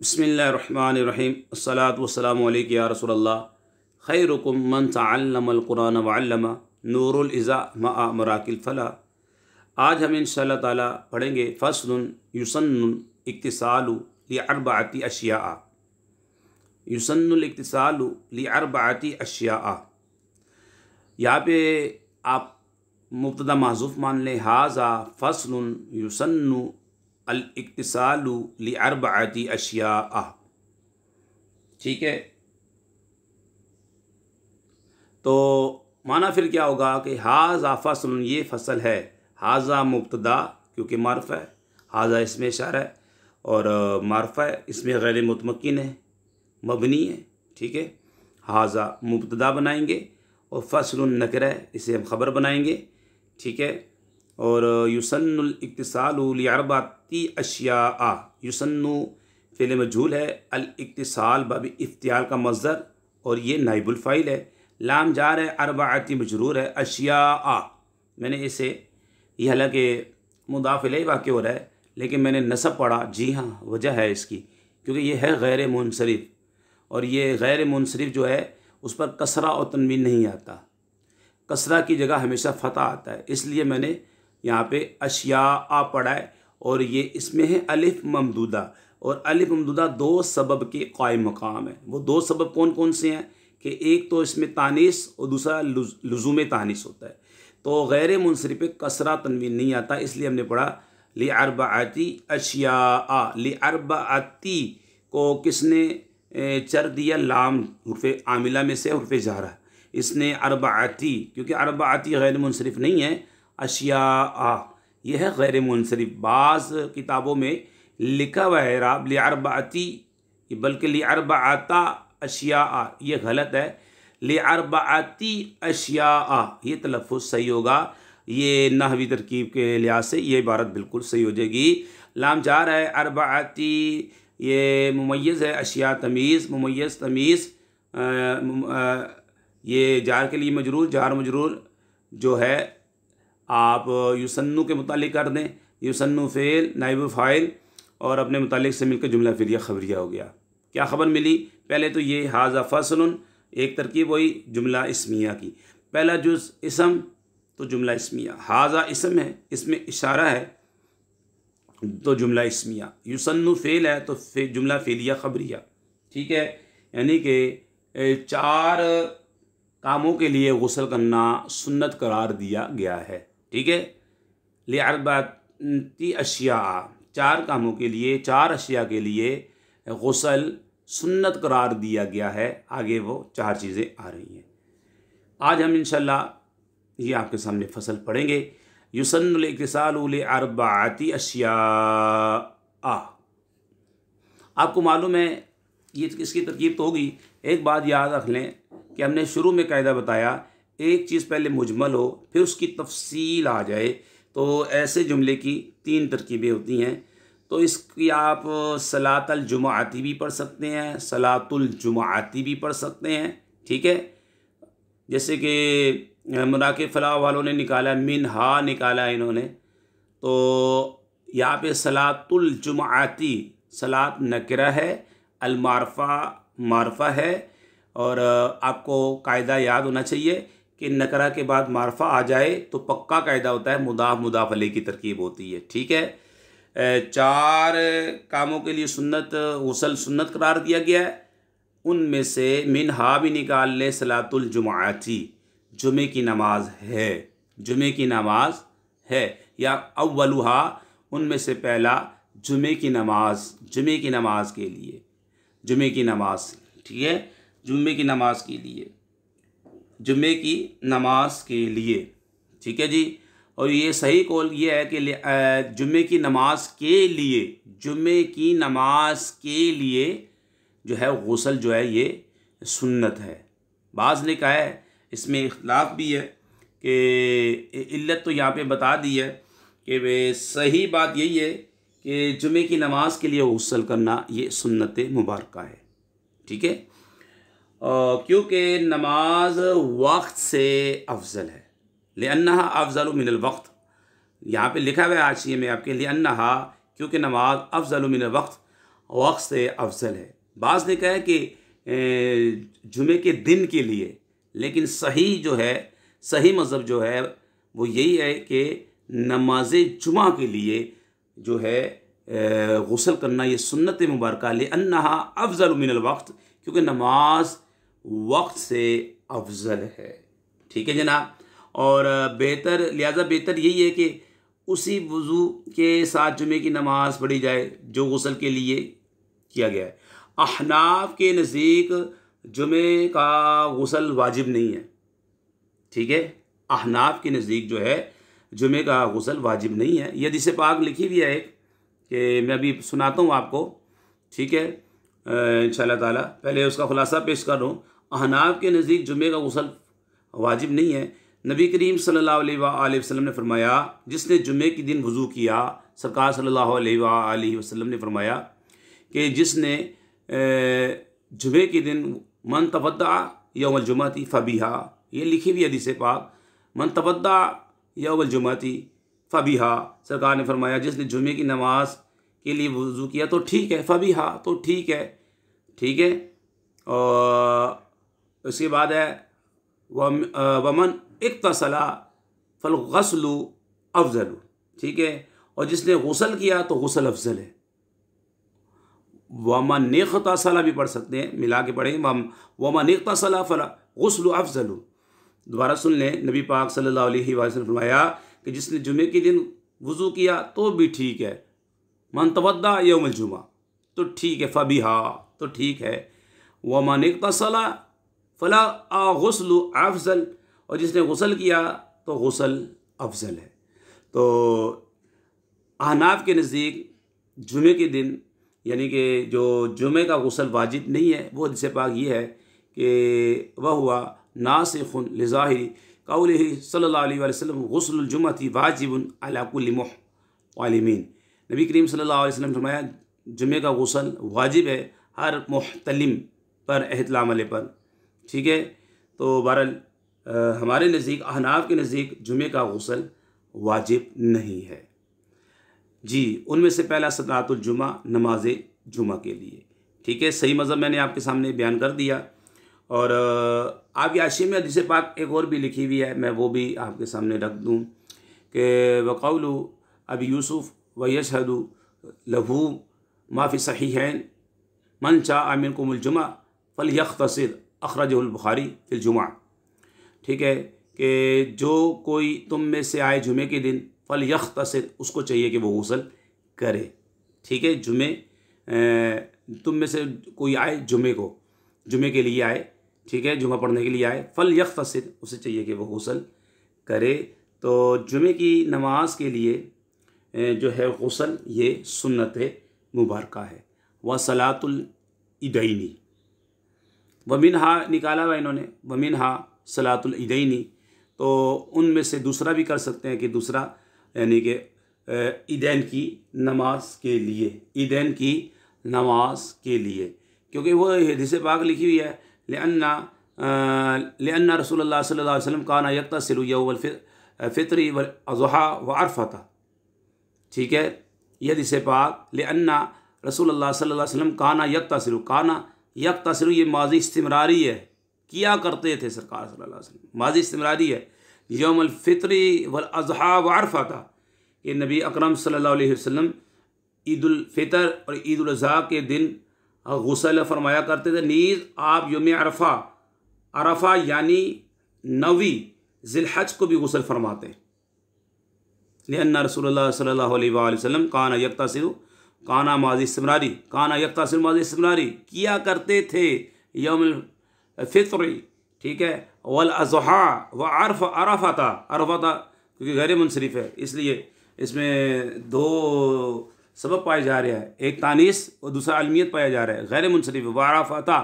बिस्मिल्लाहिर्रहमानिर्रहीम अस्सलातु वस्सलामु अलैका या रसूलल्लाह खैरुकुम मन तअल्लमल कुरान व अल्लमा नूरुल इज़ा मआ मराकिल फला। आज हम इंशाअल्लाह ताला पढ़ेंगे फ़स्लुन युसन्नुल इक्तिसालु लिअर्बअति अशिया। युसन्नुल इक्तिसालु लिअर्बअति अशिया। यहाँ पे आप मुब्तदा महज़ूफ़ मान लें, हाज़ा फ़स्लुन युसन्नु अल इक्तिसालु लिअर्बअति अशिया। ठीक है, तो माना फिर क्या होगा कि हाज़ा फ़स्लुन, ये फ़सल है। हाज़ा मुब्तदा क्योंकि मार्फ़ है, हाज़ा इसमें इशारा है और मार्फ़ा है, इसमें गैर मुतमक्किन है, मबनी है। ठीक है, हाज़ा मुब्तदा बनाएंगे और फ़स्लुन नकरा है, इसे हम ख़बर बनाएंगे। ठीक है, और युसन्नुल इक्तिसालु लिअर्बअति अशिया। युसन्नु फ़िल मजहूल है, अल इक्तिसाल बाबी इफ्तियाल का मज़दर और ये नाइबुल फ़ाइल है। लाम जार है, अर्बअति मजरूर है, अशिया मैंने इसे, ये हालांकि मुदाफ़ इलैहि वाक़िअ हो रहा है लेकिन मैंने नसब पढ़ा। जी हाँ, वजह है इसकी, क्योंकि ये है गैर मुनसरिफ और ये गैर मुनसरिफ जो है उस पर कसरा और तनवीन नहीं आता, कसरा की जगह हमेशा फ़तह आता है, इसलिए मैंने यहाँ पे अशिया पढ़ा है। और ये इसमें है अलिफ ममदूदा, और अलिफ ममदूदा दो सबब के कायम मकाम है। वो दो सबब कौन कौन से हैं कि एक तो इसमें तानीस और दूसरा लुज़ूम तानीस होता है। तो गैर मुनसरिफ पे कसरा तनवीन नहीं आता, इसलिए हमने पढ़ा लिअर्बअति अशिया। लिअर्बअति को किसने चर दिया? लाम हुर्फ़े आमिला में से हुर्फ़े जारा, इसने अर्बअति, क्योंकि अर्बअति गैर मुनसरिफ नहीं है, अशिया यह है गैर मुनसरिफ। बाज़ किताबों में लिखा हुआ है राब लिअर्बअति, बल्कि लिअर्बअता अशिया, ये गलत है। लिअर्बअति अशिया ये तलफ़्फ़ुज़ सही होगा। ये नहवी तरकीब के लिहाज से ये इबारत बिल्कुल सही हो जाएगी। लाम जार है, अर्बअति ये मुमय्यज़ है, अशिया तमीज़, मुमय्यज़ तमीज़, ये जार के लिए मजरूर, जार मजरूर जो है आप युसन्नु के मुतालिक कर दें। युसन्नु फ़ेल नाइब फ़ाइल और अपने मुतालिक से मिलकर जुमला फ़िलिया ख़बरिया हो गया। क्या ख़बर मिली? पहले तो ये हाज़ा फ़स्लुन, एक तरकीब हुई जुमला इस्मिया की। पहला जुज़ इसम तो जुमला इस्मिया, हाज़ा इसम है, इसमें इशारा है तो जुमला इस्मिया। युसन्नु फ़ेल है तो जुमला फ़ेलिया ख़बरिया। ठीक है, यानी कि चार कामों के लिए गुस्ल करना सुन्नत करार दिया गया है। ठीक है, लिअर्बअति अशिया, चार कामों के लिए, चार अशिया के लिए गुस्ल सुन्नत करार दिया गया है। आगे वो चार चीज़ें आ रही हैं। आज हम इंशाअल्लाह ये आपके सामने फसल पढ़ेंगे। युसन्नुल इक्तिसालु लिअर्बअति अशिया। आपको मालूम है ये किसकी तरकीब तो होगी। एक बात याद रख लें कि हमने शुरू में कायदा बताया, एक चीज़ पहले मुजमल हो फिर उसकी तफसील आ जाए, तो ऐसे जुमले की तीन तरकीबें होती हैं। तो इसकी आप सलातुल जुमाअती भी पढ़ सकते हैं, सलातुल जुमाअती भी पढ़ सकते हैं। ठीक है, जैसे कि मराके फ़लाह वालों ने निकाला, मिनहा निकाला इन्होंने, तो यहाँ पे सलातुल जुमाअती, सलात नकरा है, अल मारफ़ा मारफ़ा है। और आपको कायदा याद होना चाहिए कि नकरा के बाद मारफ़ा आ जाए तो पक्का कायदा होता है मुदाफ़ मुदाफ़ अलैहि की तरकीब होती है। ठीक है, चार कामों के लिए सुन्नत गुस्ल सुन्नत करार दिया गया है, उनमें से मिनहा भी निकाल ले सलातुल जुमाअती, जुमे की नमाज है, जुमे की नमाज है, या अव्वलुहा, उनमें से पहला जुमे की नमाज, जुमे की नमाज के लिए, जुमे की नमाज। ठीक है, जुमे की नमाज के लिए, जुमे की नमाज के लिए। ठीक है जी, और ये सही कौल ये है कि जुमे की नमाज के लिए, जुमे की नमाज के लिए जो है गुस्ल जो है ये सुन्नत है। बाज़ ने कहा है, इसमें इख्तिलाफ भी है कि इल्लत तो यहाँ पे बता दी है कि वे सही बात यही है कि जुमे की नमाज के लिए गुस्ल करना ये सुन्नत मुबारका है। ठीक है, क्योंकि नमाज वक्त से अफजल है, लिअन्नहा अफजलु मिनल वक्त। यहाँ पे लिखा हुआ है हाशिए में आपके, लिअन्नहा क्योंकि नमाज अफजल मिन वक्त, वक्त से अफजल है। बाज़ ने कहा है कि जुमे के दिन के लिए, लेकिन सही जो है, सही मज़हब जो है वो यही है कि नमाज जुमा के लिए जो है गुस्ल करना ये सुन्नत मुबारक लिअन्नहा अफजल मिनल वक्त, क्योंकि नमाज वक्त से अफजल है। ठीक है जनाब। और बेहतर, लिहाजा बेहतर यही है कि उसी वज़ू के साथ जुमे की नमाज़ पढ़ी जाए जो गुस्ल के लिए किया गया है। अहनाफ के नज़दीक जुमे का गुस्ल वाजिब नहीं है। ठीक है, अहनाफ के नज़दीक जो है जुमे का गुस्ल वाजिब नहीं है। ये हदीस पाक लिखी भी है एक, कि मैं अभी सुनाता हूँ आपको। ठीक है, इंशाअल्लाह ताला पहले उसका खुलासा पेश कर रहा हूँ। अहनाफ के नज़दीक जुमे का गुस्ल वाजिब नहीं है। नबी करीम सल्लल्लाहु अलैहि वसल्लम ने फरमाया, जिसने जुमे के दिन वज़ू किया, सरकार सल्लल्लाहु अलैहि वसल्लम ने फरमाया कि जिसने जुमे के दिन मन तवद्दा यौमल जुमाती फ़बिहा, ये लिखी हुई हदीस पाक, मन तवद्दा यौमल जुमाती फ़बिहा, सरकार ने फरमाया जिसने जुमे की नमाज के लिए वज़ू किया तो ठीक है, फ़बिहा तो ठीक है। ठीक है, और उसके बाद है वमन इक्तसला फल गस्लु अफजल। ठीक है, और जिसने गुस्ल किया तो गुस्ल अफजल है। वमन इक्तसला भी पढ़ सकते हैं, मिला के पढ़ेंगे, वमन इक्तसला फल गुस्लु अफजल। दोबारा सुन लें, नबी पाक सल्लल्लाहु अलैहि वसल्लम ने फरमाया कि जिसने जुमे के दिन वज़ू किया तो भी ठीक है, मन तवद्दा यौमुल जुमा तो ठीक है, फ़बिहा तो ठीक है, वमन इक्तसला फला गुस्लु अफजल, और जिसने गुस्ल किया तो गुस्ल अफजल है। तो अहनाफ के नज़दीक जुमे के दिन, यानी कि जो जुमे का गुस्ल वाजिब नहीं है, वो हदीस पाक ये है कि वह हुआ नासिखुन लिज़ाहिरी कौलिही सल्लल्लाहु अलैहि वसल्लम गुस्लुल जुम्मती वाजिबुन अला कुल्लि मुहतलिमीन। नबी करीम सल्लल्लाहु अलैहि वसल्लम ने फरमाया जुमे का गुस्ल वाजिब है हर मुहतलिम पर, एहतलाम वाले पर। ठीक है, तो बहरहाल हमारे नज़दीक, अहनाफ के नज़दीक जुमे का गुस्ल वाजिब नहीं है जी। उनमें से पहला सलातुल जुमा, नमाज जुमा के लिए। ठीक है, सही मज़हब मैंने आपके सामने बयान कर दिया। और आपकी आशिया में हदीस पाक एक और भी लिखी हुई है, मैं वो भी आपके सामने रख दूँ कि वक़ौलु अबी यूसुफ़ व यशहदु लहू माफ़ी सहीहैन मन शाअ मिनकुमुल जुमा फलयख्तसिर अखरजहुल बुखारी फिल जुमा। ठीक है, कि जो कोई तुम में से आए जुमे के दिन फलयख्तसिर, उसको चाहिए कि वो गुस्ल करे। ठीक है, तुम में से कोई आए जुमे के लिए आए, ठीक है, जुमा पढ़ने के लिए आए, फलयख्तसिर, उसे चाहिए कि वो गुस्ल करे। तो जुमे की नमाज के लिए जो है गुस्ल ये सुन्नत मुबारका है। व सलातुल ईदैनी वमिनहा निकाला हुआ इन्होंने, वमिनहा सलातुल ईदैनी, तो उनमें से दूसरा भी कर सकते हैं कि दूसरा, यानी कि ईदैन की नमाज के लिए, ईदैन की नमाज के लिए, क्योंकि वो हदीस पाक लिखी हुई है लिअन्ना रसूलुल्लाह सल्लल्लाहु अलैहि वसल्लम काना यक्तसिलु यौमल फित्री वल अज़हा व अरफता। ठीक है, यह हदीस पाक लिअन्ना रसूलुल्लाह सल्लल्लाहु अलैहि वसल्लम काना यक्तसिलु, ये माजी इस्तिमरारी है, किया करते थे सरकार सल्लल्लाहु अलैहि वसल्लम, माजी इस्तिमरारी है। यौमुल फित्री वल अज़हा व अरफता, कि नबी अकरम सल्लल्लाहु अलैहि वसल्लम ईदुल फितर और ईदुल अज़हा के दिन गुस्ल फरमाया करते थे। नीज़ आप यौम अरफा यानी 9वीं ज़िलहज को भी गुस्ल फरमाते हैं। लिअन्ना रसूलुल्लाह सल्लल्लाहु अलैहि वसल्लम काना यक्तसिलु, काना माजी इस्तिमरारी, काना यक्तसिलु माजी इस्तिमरारी, किया करते थे यौमुल फित्री, ठीक है, वल अज़हा व अरफता, क्योंकि गैर मुनसरिफ है, इसलिए इसमें दो सबब पाए जा रहे हैं, एक तानीस और दूसरा अलमियत पाया जा रहा है। गैर मुनसरिफ व अरफता,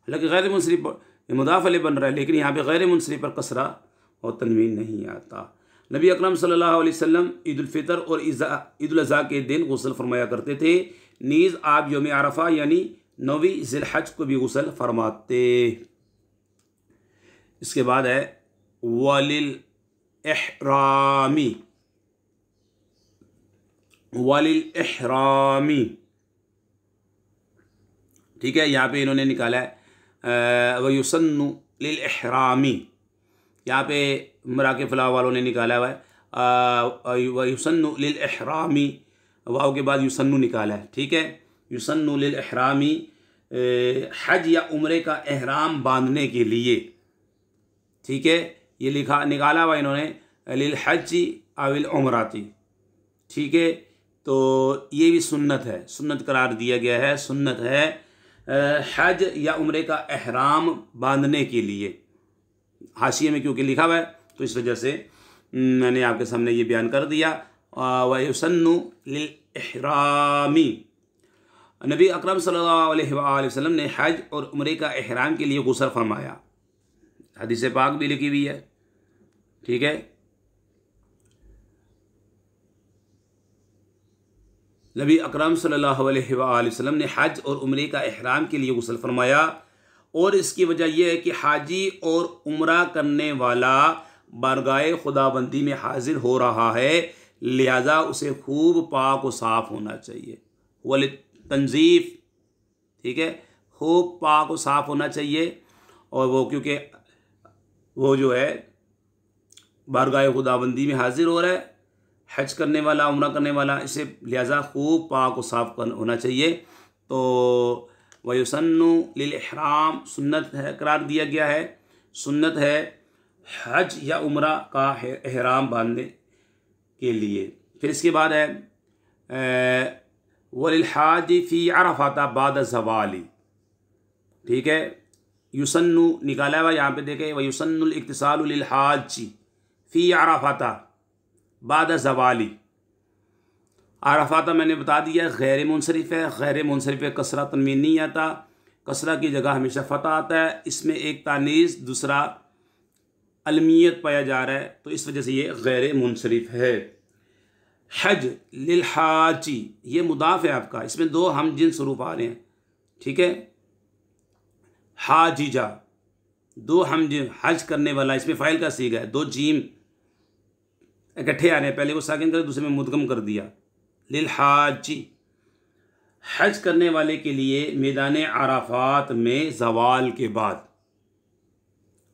हालांकि गैर मुनसरिफ मुदाफ़ अलैह बन रहा है, लेकिन यहाँ पे गैर मुनसरिफ पर कसरा और तनवीन नहीं आता। नबी अकरम सल्लल्लाहु अलैहि वसल्लम ईद उल फितर और ईद उल अज़हा के दिन गुस्ल फरमाया करते थे। नीज़ आप यौम अरफा यानी 9वीं ज़िलहज को भी गुस्ल फरमाते। इसके बाद है वलिल इहरामी, ठीक है, यहाँ पे इन्होंने निकाला है वयुसन्नु लिल इहरामी, यहाँ पे उम्रा के फलाह वालों ने निकाला हुआ है वयुसन्नु लिल इहरामी, वाव के बाद युसन्नु निकाला है। ठीक है, युसन्नु लिल इहरामी हज या उम्रे का एहराम बांधने के लिए। ठीक है, ये लिखा निकाला हुआ इन्होंने लिल हज अविल उमराती। ठीक है, तो ये भी सुन्नत है, सुन्नत करार दिया गया है, सुन्नत है हज या उम्रे का एहराम बांधने के लिए। हाशिए में क्योंकि लिखा हुआ है तो इस वजह से मैंने आपके सामने ये बयान कर दिया। वयुसन्नु लिल इहरामी, नबी अकरम सल्लल्लाहु अलैहि वसल्लम ने हज और उम्रे का एहराम के लिए गुस्ल फरमाया, हदीस पाक भी लिखी हुई है। ठीक है, नबी अकरम सल्लल्लाहु अलैहि वसल्लम ने हज और उम्रे का एहराम के लिए गुस्ल फरमाया, और इसकी वजह यह है कि हाजी और उम्रा करने वाला बारगाह खुदाबंदी में हाजिर हो रहा है, लिहाजा उसे खूब पाक व साफ़ होना चाहिए। वल तंजीफ़, ठीक है, खूब पाक व साफ़ होना चाहिए। और वो क्योंकि वो जो है बारगाह खुदाबंदी में हाजिर हो रहा है, हज करने वाला, उम्रा करने वाला, इसे लिहाजा खूब पाक व साफ़ होना चाहिए। तो वयुसन्नु लिल इहराम सुन्नत है करार दिया गया है, सुन्नत है हज या उम्रा का एहराम बांधने के लिए। फिर इसके बाद है वलिल हाजी फ़ी अरफ़ाता बाद ज़वाली। ठीक है, युसन्नु निकाला हुआ यहाँ पे देखें, वयुसन्नुल इक्तिसालु लिल हाजी फ़ी अरफ़ाता बाद ज़वाली। अरफ़ाता मैंने बता दिया गैर मुनसरिफ़ है, गैर मुनसरिफ़ है कसरा तनवीन नहीं आता, कसरा की जगह हमेशा फ़तह आता है, इसमें एक तानीस दूसरा अलमियत पाया जा रहा है, तो इस वजह से ये गैर मुनसरिफ़ है। हज लिल हाजी, ये मुदाफ़ है आपका, इसमें दो हम जिन्स हरूफ आ रहे हैं। ठीक है, हाजीजा दो हम जिन, हज करने वाला, इसमें फ़ाइल का सीगा है, दो जीम इकट्ठे आ रहे हैं, पहले को साकिन कर दूसरे में मुदगम कर दिया। लिल हाजी, हज करने वाले के लिए मैदान अराफात में ज़वाल के बाद।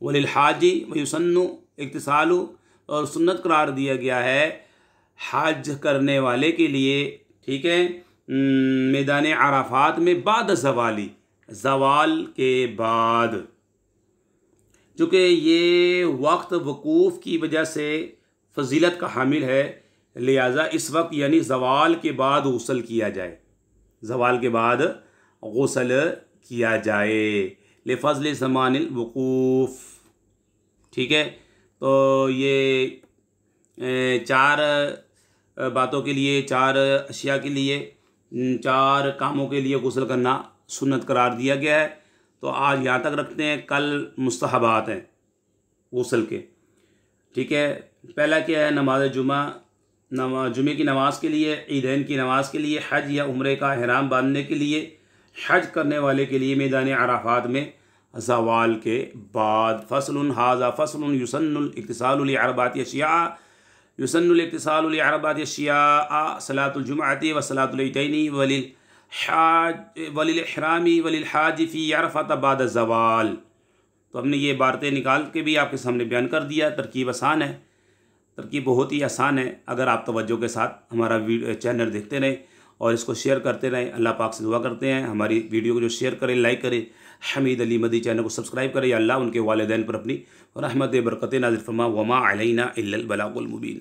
वलिल हाजी वयुसन्नु इक्तिसालु, और सुन्नत करार दिया गया है हज करने वाले के लिए, ठीक है, मैदान अराफात में बाद ज़वाली, ज़वाल के बाद, चूँकि ये वक्त वकूफ़ की वजह से फजीलत का हामिल है, लिहाजा इस वक्त यानी ज़वाल के बाद गुस्ल किया जाए, ज़वाल के बाद गुस्ल किया जाए लिफ़ज़ल ज़मानिल वकूफ़। ठीक है, तो ये चार बातों के लिए, चार अशिया के लिए, चार कामों के लिए गुस्ल करना सुन्नत करार दिया गया है। तो आज यहाँ तक रखते हैं, कल मुस्तहबात हैं गुस्ल के। ठीक है, पहला क्या है, नमाज जुमा, जुमे की नमाज के लिए, ईदैन की नमाज के लिए, हज या उम्रे का एहराम बांधने के लिए, हज करने वाले के लिए मैदान अराफात में ज़वाल के बाद। फ़स्लुन हाज़ा फ़स्लुन युसन्नुल इक्तिसालु लि अरबाति अशिया, युसन्नुल इक्तिसालु लि अरबाति अशिया सलातुल जुमअति व सलातुल ईदैनि वलिल इहरामी वलिल हाजी फ़ी अरफ़ात बाद ज़वाल। तो हमने ये बातें निकाल के भी आपके सामने बयान कर दिया। तरकीब आसान है, तरकीब बहुत ही आसान है, अगर आप तवज्जो के साथ हमारा चैनल देखते रहें और इसको शेयर करते रहें। अल्लाह पाक से दुआ करते हैं हमारी वीडियो को जो शेयर करें, लाइक करें, हमीद अली मदी चैनल को सब्सक्राइब करें। या अल्लाह उनके वालिदैन पर अपनी रहमत बरकत नाज़िल फरमा, वमा अलैना इल्लल बलागुल मुबीन।